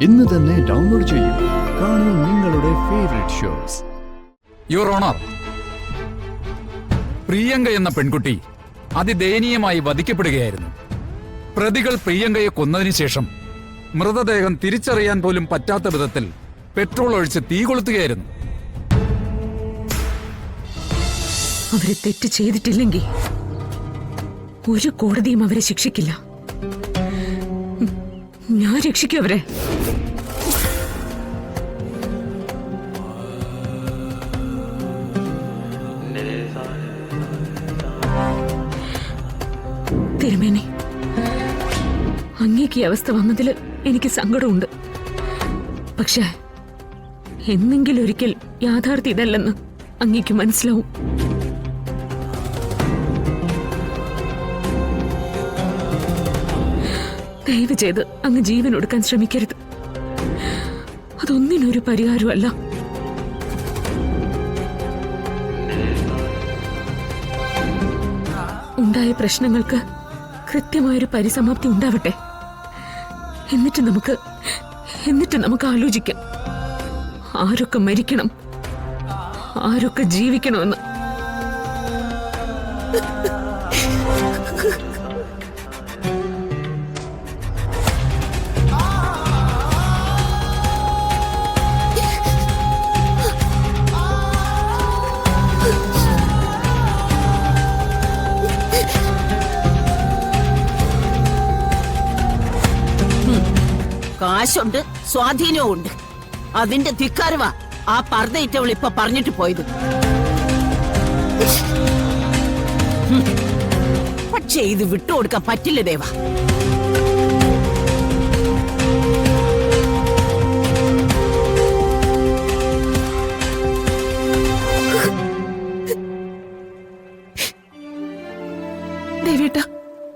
ഇന്ന് തന്നെ ഡൗൺലോഡ് ചെയ്യൂ. കാണൂ നിങ്ങളുടെ favourite shows. Your honour, Priyanka എന്ന പെൺകുട്ടി അതിദയനീയമായി വധിക്കപ്പെടുകയായിരുന്നു. പ്രതികൾ പ്രിയങ്കയെ കൊന്നതിനു ശേഷം മൃതദേഹം തിരിച്ചറിയാൻ പോലും പറ്റാത്ത വിധത്തിൽ പെട്രോൾ ഒഴിച്ച് തീ കൊളുത്തുകയായിരുന്നു. അവരെ തെറ്റ് ചെയ്തിട്ടില്ലെങ്കിൽ ഒരു കോടതിയും അവരെ ശിക്ഷിക്കില്ല. ഞാൻ രക്ഷിക്കും അവരെ. തിരുമേനി, അങ്ങേക്ക് ഈ അവസ്ഥ വന്നതിൽ എനിക്ക് സങ്കടമുണ്ട്. പക്ഷേ എന്നെങ്കിലും ഒരിക്കൽ യാഥാർത്ഥ്യം ഇതല്ലെന്ന് അങ്ങേക്ക് മനസ്സിലാവും. ദയവ് ചെയ്ത് അങ്ങ് ജീവൻ ഒടുക്കാൻ ശ്രമിക്കരുത്. അതൊന്നിനൊരു പരിഹാരമല്ല. ഉണ്ടായ പ്രശ്നങ്ങൾക്ക് കൃത്യമായൊരു പരിസമാപ്തി ഉണ്ടാവട്ടെ. എന്നിട്ട് നമുക്ക് ആലോചിക്കാം ആരൊക്കെ മരിക്കണം, ആരൊക്കെ ജീവിക്കണമെന്ന്. കാശുണ്ട്, സ്വാധീനവും ഉണ്ട്. അതിന്റെ ധിക്കാരവാ ആ പർദ്ദയിട്ടവൾ ഇപ്പൊ പറഞ്ഞിട്ട് പോയത്. പക്ഷേ ഇത് വിട്ടുകൊടുക്കാൻ പറ്റില്ല ദേവ. ദേവേട്ട,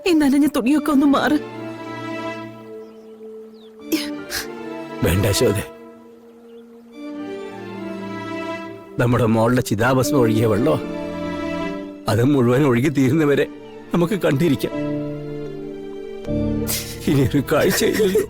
ഈ നനഞ്ഞ തുണിയൊക്കെ ഒന്ന് മാറ്. വേണ്ട ശോതെ, നമ്മുടെ മോളുടെ ചിതാഭസ്മം ഒഴുകിയ വെള്ളോ അത് മുഴുവൻ ഒഴുകി തീരുന്നവരെ നമുക്ക് കണ്ടിരിക്കാം. ഇനിയൊരു കാഴ്ചയില്ലല്ലോ.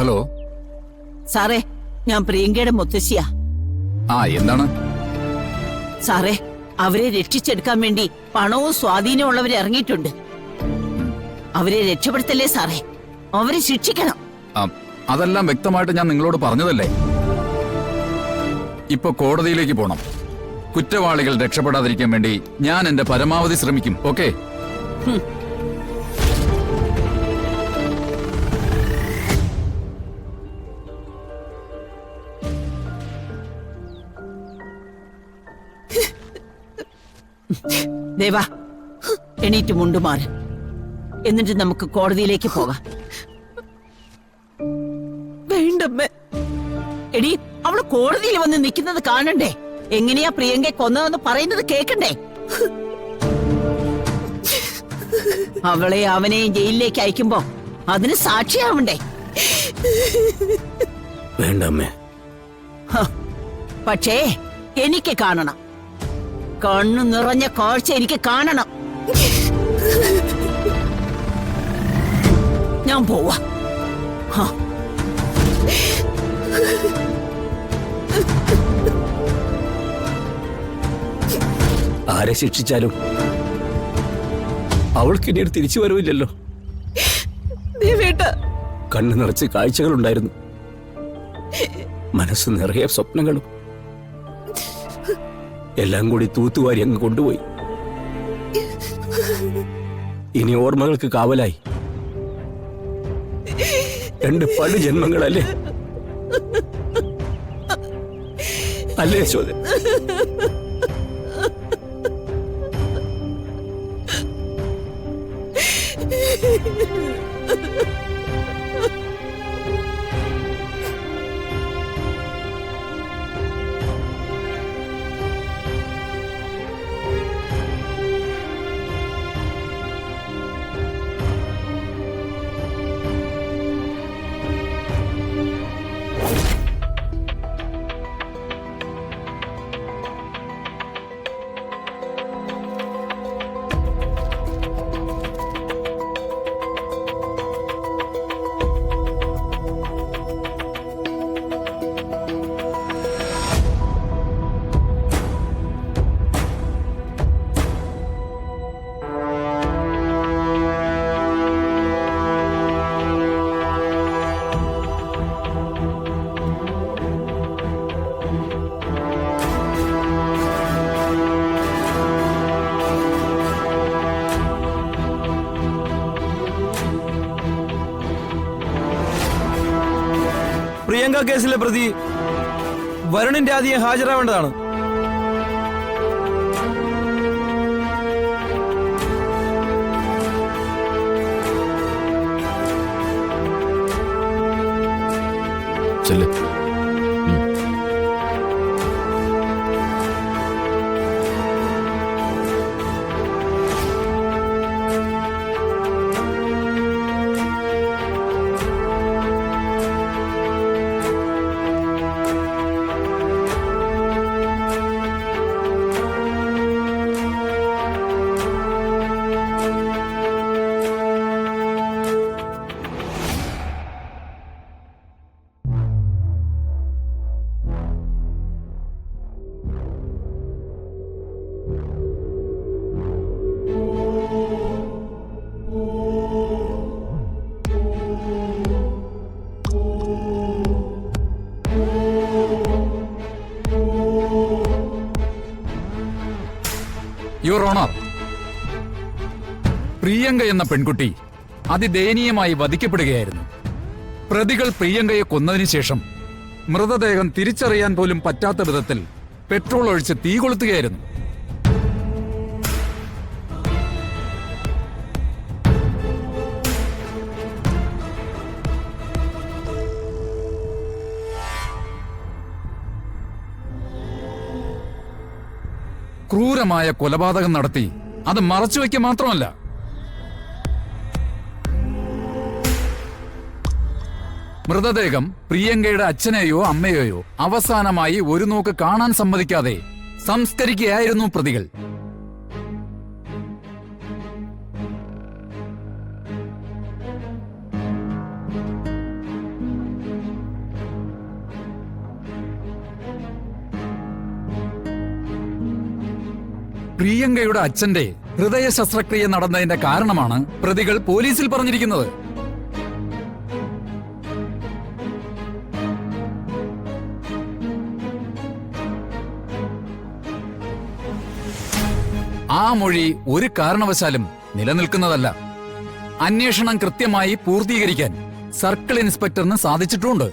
ഹലോ സാറേ, ഞാൻ പ്രിയങ്കയുടെ മുത്തശ്ശിയാ. എന്താണ് സാറേ, അവരെ രക്ഷിച്ചെടുക്കാൻ വേണ്ടി പണവും സ്വാധീനവും ഉള്ളവർ ഇറങ്ങിയിട്ടുണ്ട്. അവരെ രക്ഷപ്പെടുത്തല്ലേ സാറേ, അവരെ ശിക്ഷിക്കണം. അതെല്ലാം വ്യക്തമായിട്ട് ഞാൻ നിങ്ങളോട് പറഞ്ഞതല്ലേ. ഇപ്പൊ കോടതിയിലേക്ക് പോണം. കുറ്റവാളികൾ രക്ഷപ്പെടാതിരിക്കാൻ വേണ്ടി ഞാൻ എന്റെ പരമാവധി ശ്രമിക്കും. ഓക്കെ? ദേവാ, എണീറ്റ് മുണ്ടുമാറ്. എന്നിട്ട് നമുക്ക് കോടതിയിലേക്ക് പോകാം. വേണ്ടമ്മേ. എടി, അവള് കോടതിയിൽ വന്ന് നിൽക്കുന്നത് കാണണ്ടേ? എങ്ങനെയാ പ്രിയങ്കയെ കൊന്നതെന്ന് പറയുന്നത് കേക്കണ്ടേ? അവളെ അവനെയും ജയിലിലേക്ക് അയക്കുമ്പോ അതിന് സാക്ഷിയാവണ്ടേ? വേണ്ടമ്മേ. പക്ഷേ എനിക്ക് കാണണം. കണ്ണു നിറഞ്ഞ കാഴ്ച എനിക്ക് കാണണം. ഞാൻ പോവാ. ആരെ ശിക്ഷിച്ചാലും അവൾക്ക് ഇനി ഒരു തിരിച്ചു വരവില്ലല്ലോ. കണ്ണു നിറച്ച് കാഴ്ചകളുണ്ടായിരുന്നു, മനസ്സ് നിറയെ സ്വപ്നങ്ങളും. എല്ലാം കൂടി തൂത്തുവാരി അങ്ങ് കൊണ്ടുപോയി. ഇനി ഓർമ്മകൾക്ക് കാവലായി 2 പഴു ജന്മങ്ങളല്ലേ? അല്ലേ ശോധ? പ്രിയങ്ക കേസിലെ പ്രതി വരുണിന്റെ ആദ്യം ഹാജരാവേണ്ടതാണ്. ചെല്ല്. യുവർ ഓണർ, പ്രിയങ്ക എന്ന പെൺകുട്ടി അതിദയനീയമായി വധിക്കപ്പെടുകയായിരുന്നു. പ്രതികൾ പ്രിയങ്കയെ കൊന്നതിനു ശേഷം മൃതദേഹം തിരിച്ചറിയാൻ പോലും പറ്റാത്ത വിധത്തിൽ പെട്രോൾ ഒഴിച്ച് തീ കൊളുത്തുകയായിരുന്നു. ക്രൂരമായ കൊലപാതകം നടത്തി അത് മറച്ചുവെക്കുക മാത്രമല്ല, മൃതദേഹം പ്രിയങ്കയുടെ അച്ഛനെയോ അമ്മയെയോ അവസാനമായി ഒരു നോക്ക് കാണാൻ സമ്മതിക്കാതെ സംസ്കരിക്കുകയായിരുന്നു പ്രതികൾ. പ്രിയങ്കയുടെ അച്ഛന്റെ ഹൃദയ ശസ്ത്രക്രിയ നടന്നതിന്റെ കാരണമാണ് പ്രതികൾ പോലീസിൽ പറഞ്ഞിരിക്കുന്നത്. ആ മൊഴി ഒരു കാരണവശാലും നിലനിൽക്കുന്നതല്ല. അന്വേഷണം കൃത്യമായി പൂർത്തീകരിക്കാൻ സർക്കിൾ ഇൻസ്പെക്ടറിന് സാധിച്ചിട്ടുണ്ട്.